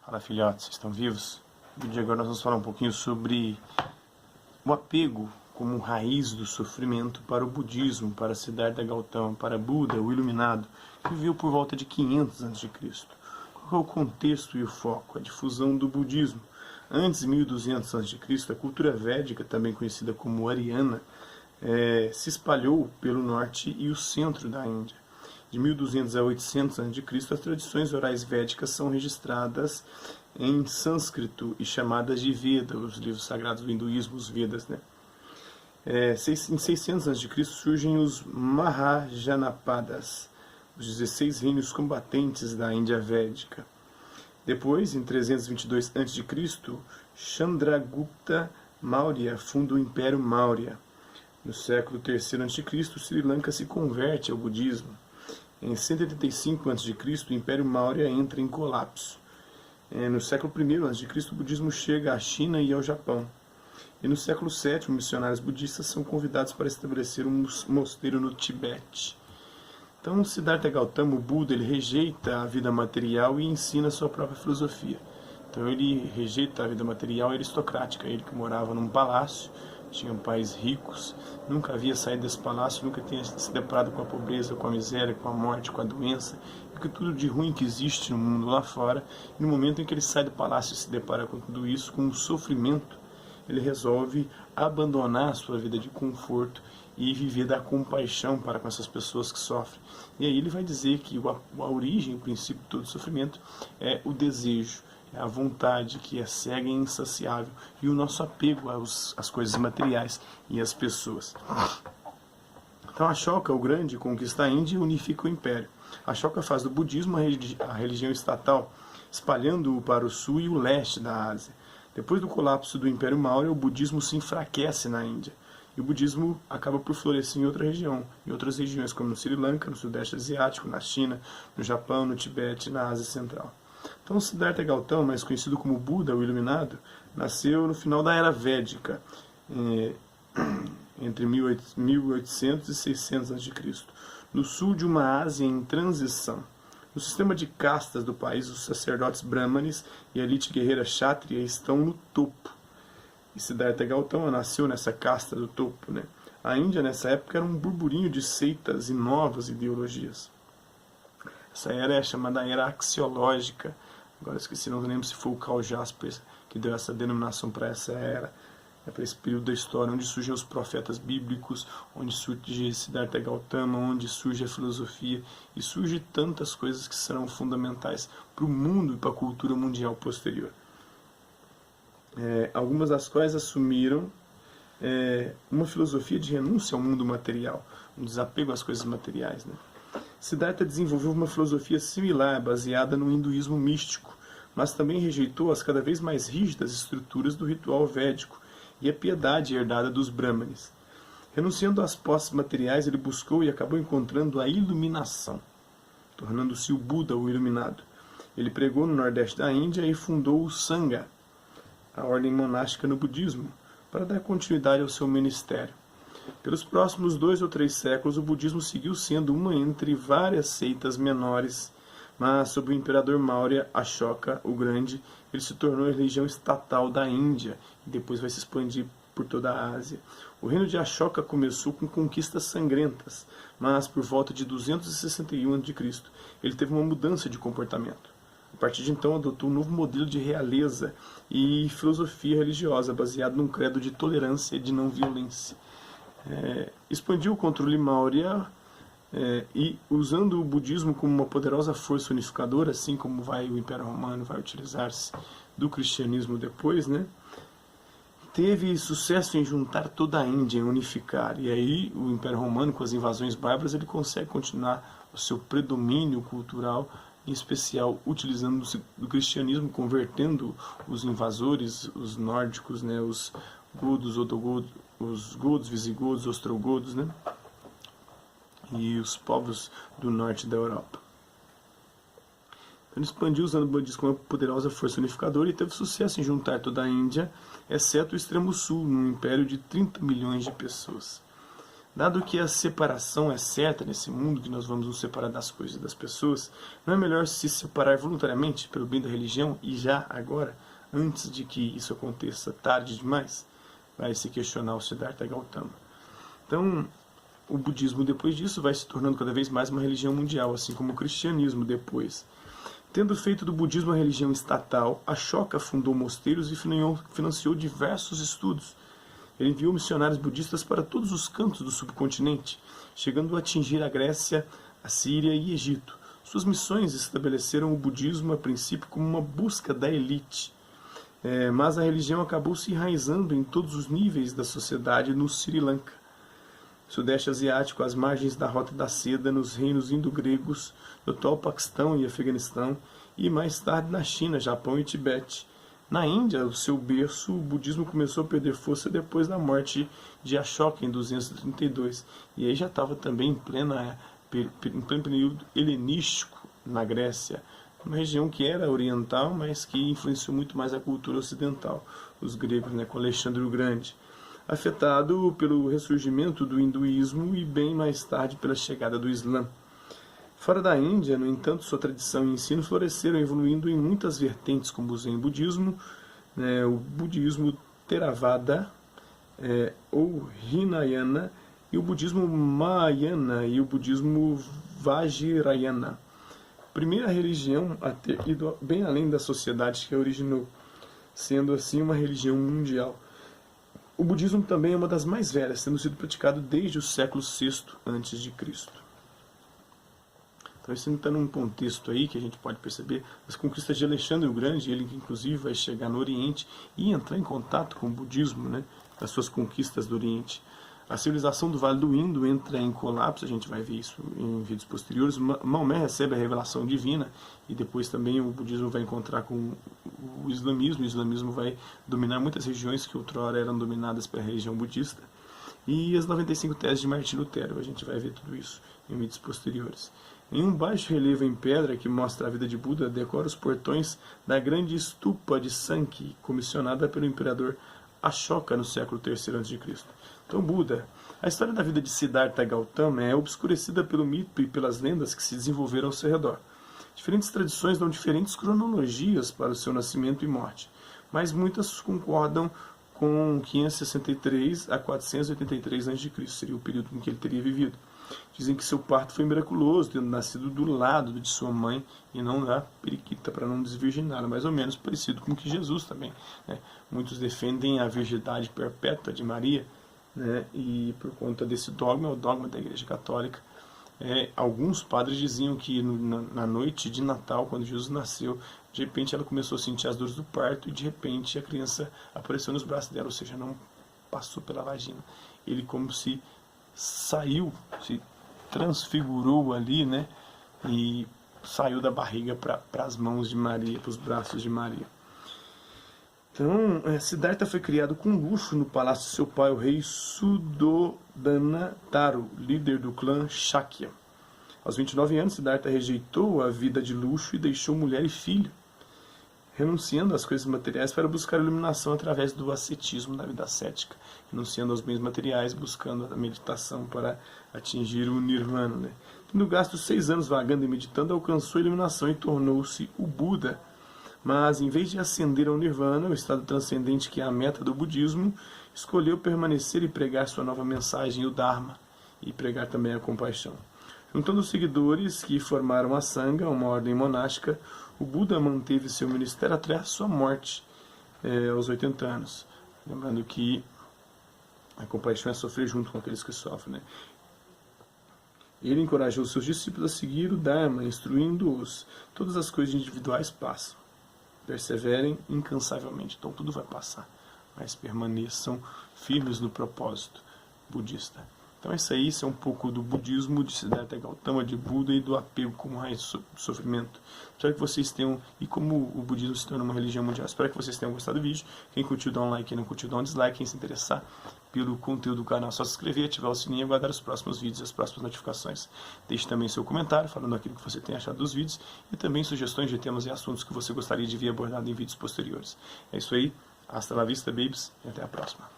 Fala, filhotes, vocês estão vivos? No vídeo de agora nós vamos falar um pouquinho sobre o apego como raiz do sofrimento para o budismo, para Siddhartha Gautama, para Buda, o Iluminado, que viveu por volta de 500 a.C. Qual é o contexto e o foco? A difusão do budismo. Antes de 1200 a.C., a cultura védica, também conhecida como Ariana, se espalhou pelo norte e o centro da Índia. De 1200 a 800 a.C., as tradições orais védicas são registradas em sânscrito e chamadas de Veda, os livros sagrados do hinduísmo, os Vedas, né? Em 600 a.C. surgem os Mahajanapadas, os 16 reinos combatentes da Índia védica. Depois, em 322 a.C., Chandragupta Maurya funda o Império Maurya. No século III a.C., Sri Lanka se converte ao budismo. Em 185 a.C., o Império Maurya entra em colapso. No século I a.C., o budismo chega à China e ao Japão. E no século VII, missionários budistas são convidados para estabelecer um mosteiro no Tibete. Então, Siddhartha Gautama, o Buda, ele rejeita a vida material e ensina a sua própria filosofia. Então, ele rejeita a vida material aristocrática. Ele que morava num palácio, tinha pais ricos, nunca havia saído desse palácio, nunca tinha se deparado com a pobreza, com a miséria, com a morte, com a doença, com tudo de ruim que existe no mundo lá fora. E no momento em que ele sai do palácio e se depara com tudo isso, com o sofrimento, ele resolve abandonar a sua vida de conforto e viver da compaixão para com essas pessoas que sofrem. E aí ele vai dizer que a origem, o princípio de todo sofrimento é o desejo, é a vontade que é cega e insaciável, e o nosso apego às coisas materiais e às pessoas. Então Ashoka, o grande, conquista a Índia e unifica o império. Ashoka faz do budismo a religião estatal, espalhando-o para o sul e o leste da Ásia. Depois do colapso do Império Maurya, o budismo se enfraquece na Índia. E o budismo acaba por florescer em outras regiões, como no Sri Lanka, no Sudeste Asiático, na China, no Japão, no Tibete e na Ásia Central. Então, Siddhartha Gautama, mais conhecido como Buda, o Iluminado, nasceu no final da Era Védica, entre 1800 e 600 a.C., no sul de uma Ásia em transição. No sistema de castas do país, os sacerdotes brahmanes e a elite guerreira kshatriya estão no topo. E Siddhartha Gautama nasceu nessa casta do topo, né? A Índia, nessa época, era um burburinho de seitas e novas ideologias. Essa era é chamada Era Axiológica. Agora esqueci, não lembro se foi o Karl Jaspers que deu essa denominação para essa era, para esse período da história, onde surgem os profetas bíblicos, onde surge Siddhartha Gautama, onde surge a filosofia, e surge tantas coisas que serão fundamentais para o mundo e para a cultura mundial posterior. Algumas das quais assumiram uma filosofia de renúncia ao mundo material, um desapego às coisas materiais, né? Siddhartha desenvolveu uma filosofia similar, baseada no hinduísmo místico, mas também rejeitou as cada vez mais rígidas estruturas do ritual védico e a piedade herdada dos brahmanes. Renunciando às posses materiais, ele buscou e acabou encontrando a iluminação, tornando-se o Buda, o Iluminado. Ele pregou no nordeste da Índia e fundou o Sangha, a ordem monástica no budismo, para dar continuidade ao seu ministério. Pelos próximos 2 ou 3 séculos, o budismo seguiu sendo uma entre várias seitas menores, mas sob o imperador Maurya Ashoka, o Grande, ele se tornou a religião estatal da Índia e depois vai se expandir por toda a Ásia. O reino de Ashoka começou com conquistas sangrentas, mas por volta de 261 a.C., ele teve uma mudança de comportamento. A partir de então, adotou um novo modelo de realeza e filosofia religiosa baseado num credo de tolerância e de não violência. Expandiu o controle Maurya e, usando o budismo como uma poderosa força unificadora, assim como o Império Romano vai utilizar-se do cristianismo depois, né? Teve sucesso em juntar toda a Índia, em unificar. E aí o Império Romano, com as invasões bárbaras, ele consegue continuar o seu predomínio cultural, em especial utilizando do cristianismo, convertendo os invasores, os nórdicos, né, os godos, os godos, visigodos, ostrogodos, né, e os povos do norte da Europa. Ele expandiu usando o budismo como uma poderosa força unificadora e teve sucesso em juntar toda a Índia, exceto o extremo sul, num império de 30 milhões de pessoas. Dado que a separação é certa nesse mundo, que nós vamos nos separar das coisas e das pessoas, não é melhor se separar voluntariamente pelo bem da religião e já agora, antes de que isso aconteça tarde demais? Vai se questionar o Siddhartha Gautama. Então, o budismo depois disso vai se tornando cada vez mais uma religião mundial, assim como o cristianismo depois. Tendo feito do budismo uma religião estatal, Ashoka fundou mosteiros e financiou diversos estudos. Ele enviou missionários budistas para todos os cantos do subcontinente, chegando a atingir a Grécia, a Síria e Egito. Suas missões estabeleceram o budismo a princípio como uma busca da elite, mas a religião acabou se enraizando em todos os níveis da sociedade no Sri Lanka, Sudeste Asiático, às margens da Rota da Seda, nos reinos indo-gregos, no atual Paquistão e Afeganistão, e mais tarde na China, Japão e Tibete. Na Índia, o seu berço, o budismo começou a perder força depois da morte de Ashoka em 232. E aí já estava também em pleno período helenístico na Grécia, uma região que era oriental, mas que influenciou muito mais a cultura ocidental, os gregos, com Alexandre o Grande, afetado pelo ressurgimento do hinduísmo e bem mais tarde pela chegada do Islã. Fora da Índia, no entanto, sua tradição e ensino floresceram, evoluindo em muitas vertentes, como o Zen budismo, o budismo Theravada, ou Hinayana, e o budismo Mahayana e o budismo Vajrayana. Primeira religião a ter ido bem além da sociedade que a originou, sendo assim uma religião mundial. O budismo também é uma das mais velhas, tendo sido praticado desde o século VI a.C. Então, isso está num contexto aí que a gente pode perceber as conquistas de Alexandre o Grande, ele que inclusive vai chegar no Oriente e entrar em contato com o budismo, das suas conquistas do Oriente. A civilização do Vale do Indo entra em colapso, a gente vai ver isso em vídeos posteriores. Maomé recebe a revelação divina e depois também o budismo vai encontrar com o islamismo vai dominar muitas regiões que outrora eram dominadas pela religião budista. E as 95 teses de Martim Lutero, a gente vai ver tudo isso em vídeos posteriores. Em um baixo relevo em pedra que mostra a vida de Buda, decora os portões da grande stupa de Sankhi, comissionada pelo imperador Ashoka no século III a.C. Então, Buda, a história da vida de Siddhartha Gautama é obscurecida pelo mito e pelas lendas que se desenvolveram ao seu redor. Diferentes tradições dão diferentes cronologias para o seu nascimento e morte, mas muitas concordam com 563 a 483 a.C., seria o período em que ele teria vivido. Dizem que seu parto foi miraculoso, tendo nascido do lado de sua mãe e não da periquita, para não desvirginá-la, mais ou menos parecido com que Jesus também. Muitos defendem a virgindade perpétua de Maria, e por conta desse dogma, é o dogma da Igreja Católica. Alguns padres diziam que na noite de Natal, quando Jesus nasceu, de repente ela começou a sentir as dores do parto e de repente a criança apareceu nos braços dela, ou seja, não passou pela vagina. Ele como se saiu, se transfigurou ali, e saiu da barriga para as mãos de Maria, para os braços de Maria. Então, Siddhartha foi criado com luxo no palácio de seu pai, o rei Suddhodana Taru, líder do clã Shakya. Aos 29 anos, Siddhartha rejeitou a vida de luxo e deixou mulher e filho, renunciando às coisas materiais para buscar iluminação através do ascetismo na vida ascética, renunciando aos bens materiais, buscando a meditação para atingir o nirvana. Tendo gasto 6 anos vagando e meditando, alcançou a iluminação e tornou-se o Buda. Mas, em vez de ascender ao nirvana, o estado transcendente que é a meta do budismo, escolheu permanecer e pregar sua nova mensagem, o Dharma, e pregar também a compaixão. Juntando os seguidores que formaram a Sangha, uma ordem monástica, o Buda manteve seu ministério até a sua morte, aos 80 anos. Lembrando que a compaixão é sofrer junto com aqueles que sofrem. Ele encorajou seus discípulos a seguir o Dharma, instruindo-os. Todas as coisas individuais passam. Perseverem incansavelmente. Então tudo vai passar, mas permaneçam firmes no propósito budista. Então isso é um pouco do budismo, de Siddhartha Gautama, de Buda e do apego como raiz do sofrimento. Espero que vocês tenham, e como o budismo se torna uma religião mundial, espero que vocês tenham gostado do vídeo. Quem curtiu, dá um like, quem não curtiu, dá um dislike. Quem se interessar pelo conteúdo do canal, é só se inscrever, ativar o sininho e aguardar os próximos vídeos e as próximas notificações. Deixe também seu comentário falando aquilo que você tem achado dos vídeos e também sugestões de temas e assuntos que você gostaria de ver abordado em vídeos posteriores. É isso aí, hasta la vista, babies, e até a próxima.